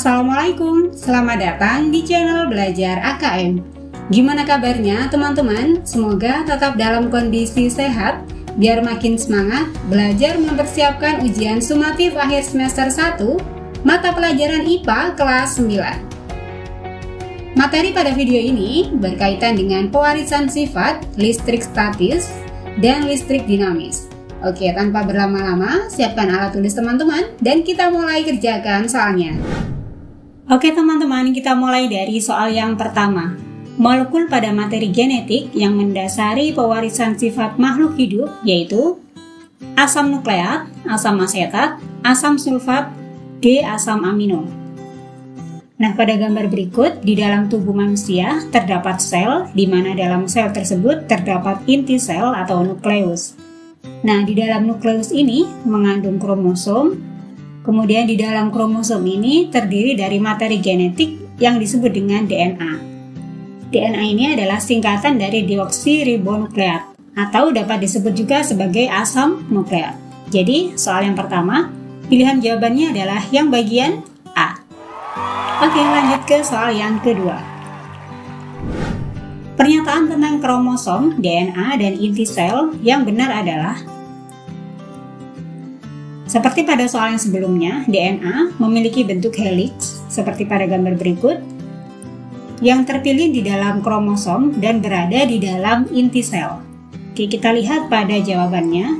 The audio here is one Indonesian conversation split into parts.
Assalamualaikum, selamat datang di channel Belajar AKM. Gimana kabarnya teman-teman? Semoga tetap dalam kondisi sehat, biar makin semangat belajar mempersiapkan ujian sumatif akhir semester 1, mata pelajaran IPA kelas 9. Materi pada video ini berkaitan dengan pewarisan sifat, listrik statis, dan listrik dinamis. Oke, tanpa berlama-lama, siapkan alat tulis teman-teman, dan kita mulai kerjakan soalnya. Oke teman-teman, kita mulai dari soal yang pertama. Molekul pada materi genetik yang mendasari pewarisan sifat makhluk hidup yaitu asam nukleat, asam asetat, asam sulfat, D-asam amino. Nah, pada gambar berikut, di dalam tubuh manusia terdapat sel, di mana dalam sel tersebut terdapat inti sel atau nukleus. Nah, di dalam nukleus ini mengandung kromosom. Kemudian di dalam kromosom ini terdiri dari materi genetik yang disebut dengan DNA. DNA ini adalah singkatan dari deoksiribonukleat atau dapat disebut juga sebagai asam nukleat. Jadi soal yang pertama, pilihan jawabannya adalah yang bagian A. Oke, lanjut ke soal yang kedua. Pernyataan tentang kromosom, DNA, dan inti sel yang benar adalah seperti pada soal yang sebelumnya, DNA memiliki bentuk helix seperti pada gambar berikut yang terpilih di dalam kromosom dan berada di dalam inti sel. Oke, kita lihat pada jawabannya.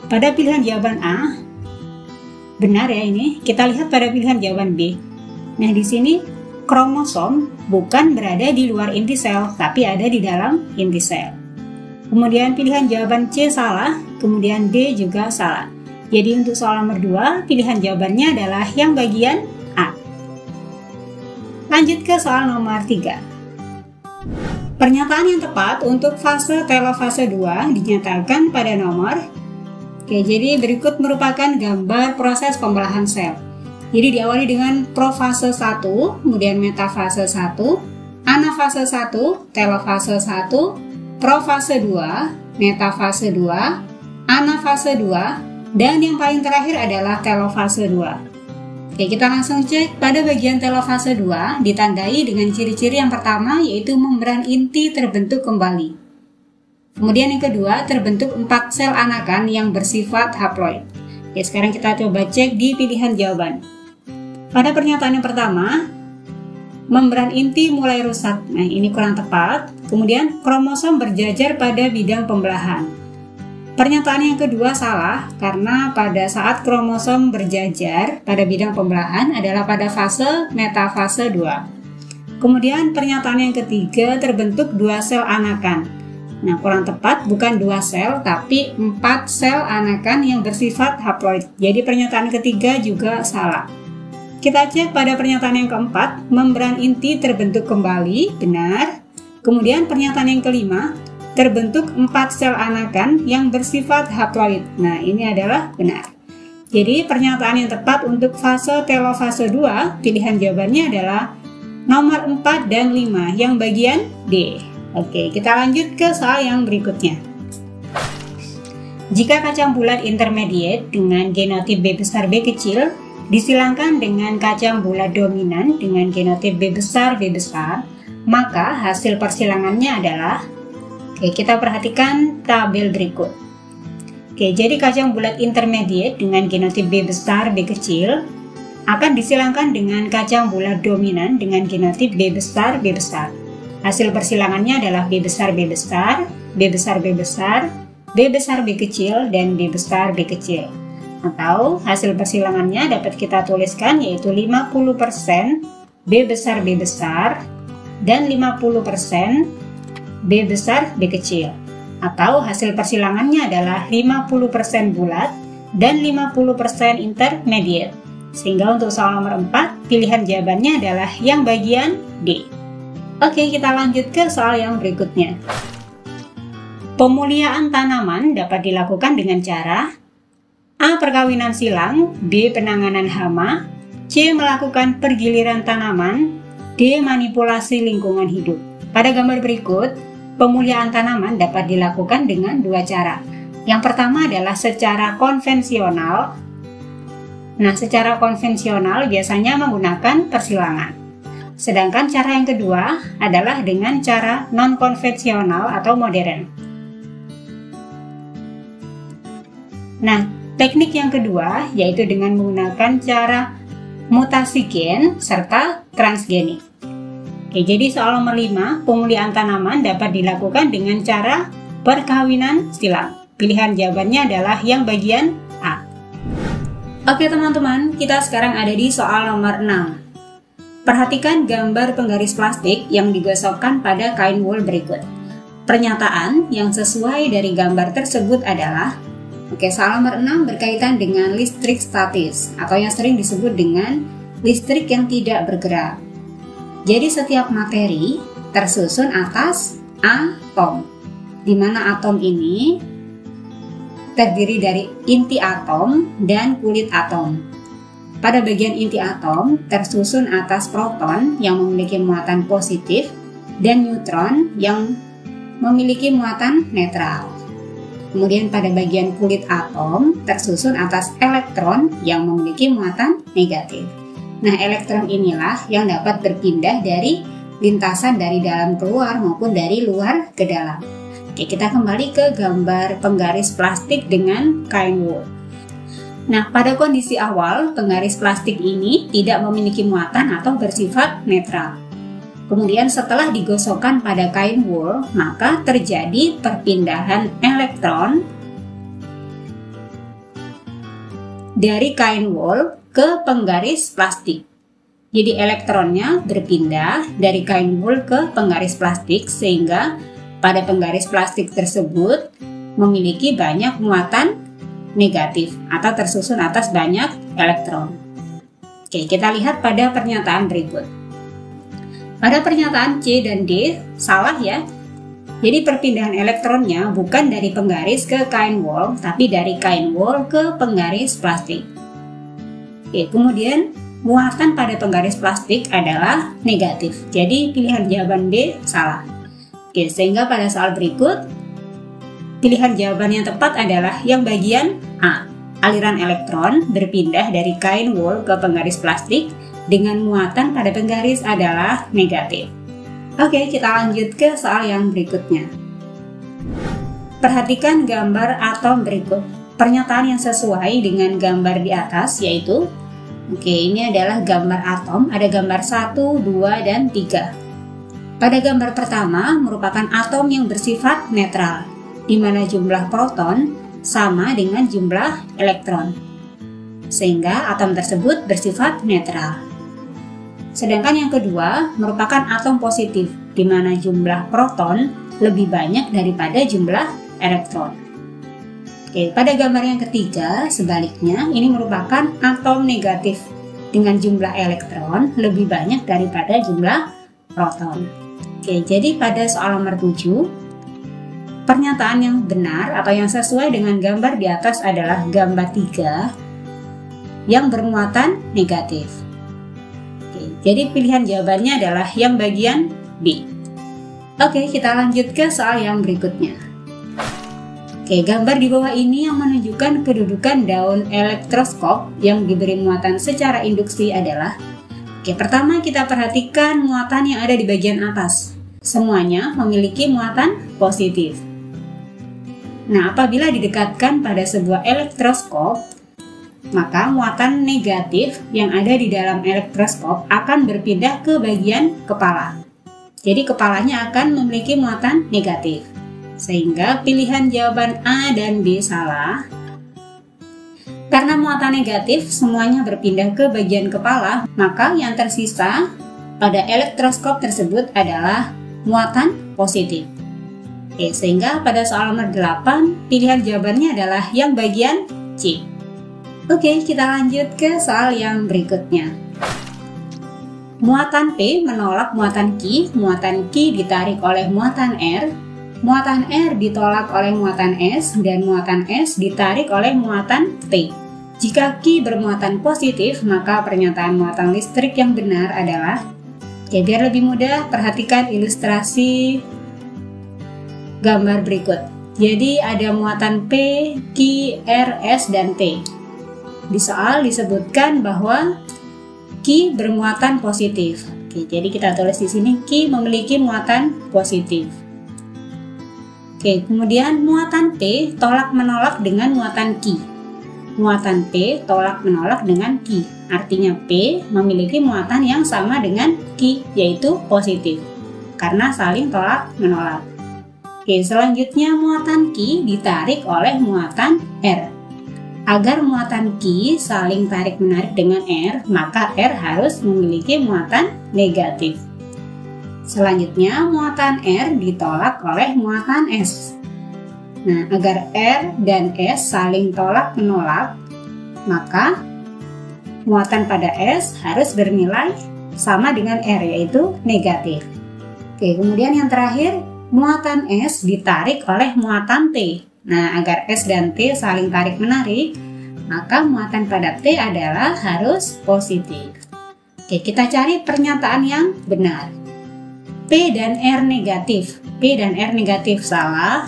Pada pilihan jawaban A, benar ya ini. Kita lihat pada pilihan jawaban B. Nah, di sini kromosom bukan berada di luar inti sel, tapi ada di dalam inti sel. Kemudian pilihan jawaban C salah, kemudian D juga salah. Jadi untuk soal nomor 2, pilihan jawabannya adalah yang bagian A. Lanjut ke soal nomor 3. Pernyataan yang tepat untuk fase telofase 2 dinyatakan pada nomor. Oke, jadi berikut merupakan gambar proses pembelahan sel. Jadi diawali dengan profase 1, kemudian metafase 1, anafase 1, telofase 1, profase 2, metafase 2, anafase 2, dan yang paling terakhir adalah telofase 2. Oke, kita langsung cek pada bagian telofase 2 ditandai dengan ciri-ciri yang pertama yaitu membran inti terbentuk kembali. Kemudian yang kedua terbentuk 4 sel anakan yang bersifat haploid. Oke, sekarang kita coba cek di pilihan jawaban. Pada pernyataan yang pertama, membran inti mulai rusak. Nah, ini kurang tepat. Kemudian kromosom berjajar pada bidang pembelahan. Pernyataan yang kedua salah karena pada saat kromosom berjajar pada bidang pembelahan adalah pada fase metafase 2. Kemudian pernyataan yang ketiga terbentuk 2 sel anakan. Nah, kurang tepat, bukan 2 sel tapi 4 sel anakan yang bersifat haploid. Jadi pernyataan ketiga juga salah. Kita cek pada pernyataan yang keempat, membran inti terbentuk kembali, benar. Kemudian pernyataan yang kelima, terbentuk 4 sel anakan yang bersifat haploid. Nah, ini adalah benar. Jadi, pernyataan yang tepat untuk fase telofase 2, pilihan jawabannya adalah nomor 4 dan 5, yang bagian D. Oke, kita lanjut ke soal yang berikutnya. Jika kacang bulat intermediate dengan genotip B besar B kecil disilangkan dengan kacang bulat dominan dengan genotip B besar B besar, maka hasil persilangannya adalah. Oke, kita perhatikan tabel berikut. Oke, jadi kacang bulat intermediate dengan genotip B besar B kecil akan disilangkan dengan kacang bulat dominan dengan genotip B besar B besar. Hasil persilangannya adalah B besar B besar, B besar B besar, B besar B kecil, dan B besar B kecil. Atau hasil persilangannya dapat kita tuliskan yaitu 50% B besar B besar dan 50% B besar B kecil, atau hasil persilangannya adalah 50% bulat dan 50% intermediate. Sehingga untuk soal nomor 4, pilihan jawabannya adalah yang bagian D. Oke, kita lanjut ke soal yang berikutnya. Pemuliaan tanaman dapat dilakukan dengan cara A. Perkawinan silang, B. Penanganan hama, C. Melakukan pergiliran tanaman, D. Manipulasi lingkungan hidup. Pada gambar berikut, pemuliaan tanaman dapat dilakukan dengan 2 cara. Yang pertama adalah secara konvensional. Nah, secara konvensional biasanya menggunakan persilangan. Sedangkan cara yang kedua adalah dengan cara non-konvensional atau modern. Nah, teknik yang kedua yaitu dengan menggunakan cara mutasi gen serta transgenik. Oke, jadi soal nomor 5, pemulihan tanaman dapat dilakukan dengan cara perkawinan silang. Pilihan jawabannya adalah yang bagian A. Oke teman-teman, kita sekarang ada di soal nomor 6. Perhatikan gambar penggaris plastik yang digosokkan pada kain wol berikut. Pernyataan yang sesuai dari gambar tersebut adalah soal nomor 6 berkaitan dengan listrik statis atau yang sering disebut dengan listrik yang tidak bergerak. Jadi setiap materi tersusun atas atom, di mana atom ini terdiri dari inti atom dan kulit atom. Pada bagian inti atom tersusun atas proton yang memiliki muatan positif dan neutron yang memiliki muatan netral. Kemudian pada bagian kulit atom tersusun atas elektron yang memiliki muatan negatif. Nah, elektron inilah yang dapat berpindah dari lintasan dari dalam keluar maupun dari luar ke dalam. Oke, kita kembali ke gambar penggaris plastik dengan kain wol. Nah, pada kondisi awal, penggaris plastik ini tidak memiliki muatan atau bersifat netral. Kemudian setelah digosokkan pada kain wol, maka terjadi perpindahan elektron dari kain wol ke penggaris plastik. Jadi elektronnya berpindah dari kain wol ke penggaris plastik sehingga pada penggaris plastik tersebut memiliki banyak muatan negatif atau tersusun atas banyak elektron. Oke, kita lihat pada pernyataan berikut. Pada pernyataan C dan D, salah ya. Jadi perpindahan elektronnya bukan dari penggaris ke kain wol, tapi dari kain wol ke penggaris plastik. Oke, kemudian muatan pada penggaris plastik adalah negatif. Jadi pilihan jawaban D salah. Oke, sehingga pada soal berikut, pilihan jawaban yang tepat adalah yang bagian A. Aliran elektron berpindah dari kain wol ke penggaris plastik dengan muatan pada penggaris adalah negatif. Oke, kita lanjut ke soal yang berikutnya. Perhatikan gambar atom berikut. Pernyataan yang sesuai dengan gambar di atas yaitu, ini adalah gambar atom, ada gambar 1, 2, dan 3. Pada gambar pertama merupakan atom yang bersifat netral, di mana jumlah proton sama dengan jumlah elektron, sehingga atom tersebut bersifat netral. Sedangkan yang kedua merupakan atom positif, di mana jumlah proton lebih banyak daripada jumlah elektron. Oke, pada gambar yang ketiga, sebaliknya, ini merupakan atom negatif, dengan jumlah elektron lebih banyak daripada jumlah proton. Oke, jadi pada soal nomor 7, pernyataan yang benar atau yang sesuai dengan gambar di atas adalah gambar 3 yang bermuatan negatif. Jadi pilihan jawabannya adalah yang bagian B. Oke, kita lanjut ke soal yang berikutnya. Oke, gambar di bawah ini yang menunjukkan kedudukan daun elektroskop yang diberi muatan secara induksi adalah, pertama kita perhatikan muatan yang ada di bagian atas. Semuanya memiliki muatan positif. Nah, apabila didekatkan pada sebuah elektroskop, maka muatan negatif yang ada di dalam elektroskop akan berpindah ke bagian kepala. Jadi kepalanya akan memiliki muatan negatif. Sehingga pilihan jawaban A dan B salah. Karena muatan negatif semuanya berpindah ke bagian kepala, maka yang tersisa pada elektroskop tersebut adalah muatan positif. Sehingga pada soal nomor 8, pilihan jawabannya adalah yang bagian C. Oke, kita lanjut ke soal yang berikutnya. Muatan P menolak muatan Q ditarik oleh muatan R ditolak oleh muatan S, dan muatan S ditarik oleh muatan T. Jika Q bermuatan positif, maka pernyataan muatan listrik yang benar adalah, biar lebih mudah, perhatikan ilustrasi gambar berikut. Jadi ada muatan P, Q, R, S, dan T. di soal disebutkan bahwa Q bermuatan positif. Oke, jadi kita tulis di sini Q memiliki muatan positif. Oke, kemudian muatan P tolak menolak dengan muatan Q. Muatan P tolak menolak dengan Q. Artinya P memiliki muatan yang sama dengan Q, yaitu positif, karena saling tolak menolak. Oke, selanjutnya muatan Q ditarik oleh muatan R. Agar muatan Q saling tarik-menarik dengan R, maka R harus memiliki muatan negatif. Selanjutnya, muatan R ditolak oleh muatan S. Nah, agar R dan S saling tolak-menolak, maka muatan pada S harus bernilai sama dengan R, yaitu negatif. Oke, kemudian yang terakhir, muatan S ditarik oleh muatan T. Nah, agar S dan T saling tarik-menarik, maka muatan pada T adalah harus positif. Oke, kita cari pernyataan yang benar. P dan R negatif. P dan R negatif salah.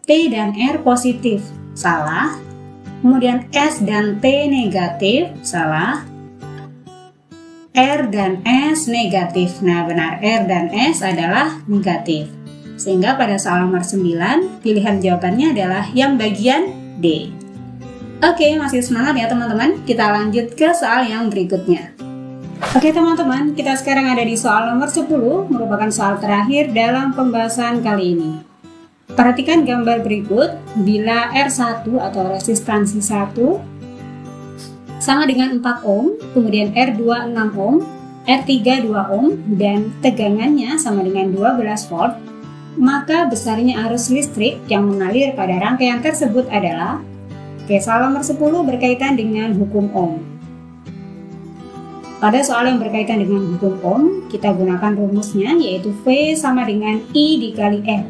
P dan R positif salah. Kemudian S dan T negatif salah. R dan S negatif. Nah, benar, R dan S adalah negatif. Sehingga pada soal nomor 9, pilihan jawabannya adalah yang bagian D. Oke, masih semangat ya teman-teman? Kita lanjut ke soal yang berikutnya. Oke teman-teman, kita sekarang ada di soal nomor 10, merupakan soal terakhir dalam pembahasan kali ini. Perhatikan gambar berikut, bila R1 atau resistansi 1 sama dengan 4 ohm, kemudian R2 6 ohm, R3 2 ohm, dan tegangannya sama dengan 12 volt, maka besarnya arus listrik yang mengalir pada rangkaian tersebut adalah. Oke, soal nomor 10 berkaitan dengan hukum Ohm. Pada soal yang berkaitan dengan hukum Ohm, kita gunakan rumusnya yaitu V sama dengan I dikali R.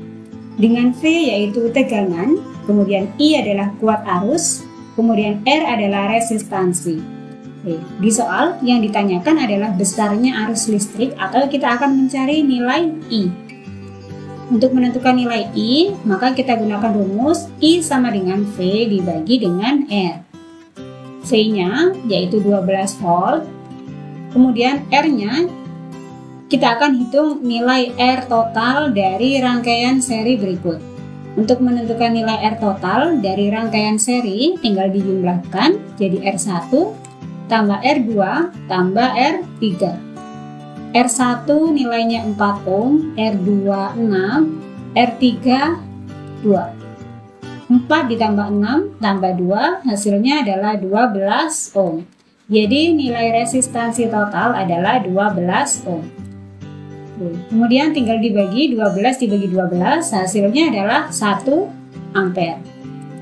Dengan V yaitu tegangan, kemudian I adalah kuat arus, kemudian R adalah resistansi. Oke, di soal yang ditanyakan adalah besarnya arus listrik atau kita akan mencari nilai I. Untuk menentukan nilai I, maka kita gunakan rumus I sama dengan V dibagi dengan R. V-nya yaitu 12 volt, kemudian R-nya kita akan hitung nilai R total dari rangkaian seri berikut. Untuk menentukan nilai R total dari rangkaian seri, tinggal dijumlahkan jadi R1 tambah R2 tambah R3. R1 nilainya 4 ohm, R2 6, R3 2. 4 ditambah 6 tambah 2 hasilnya adalah 12 ohm. Jadi nilai resistansi total adalah 12 ohm. Kemudian tinggal dibagi 12 dibagi 12 hasilnya adalah 1 ampere.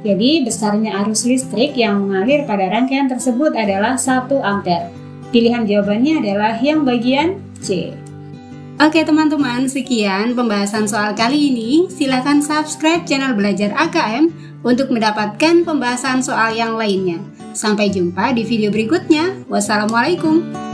Jadi besarnya arus listrik yang mengalir pada rangkaian tersebut adalah 1 ampere. Pilihan jawabannya adalah yang bagian C. Oke teman-teman, sekian pembahasan soal kali ini. Silahkan subscribe channel Belajar AKM untuk mendapatkan pembahasan soal yang lainnya. Sampai jumpa di video berikutnya. Wassalamualaikum.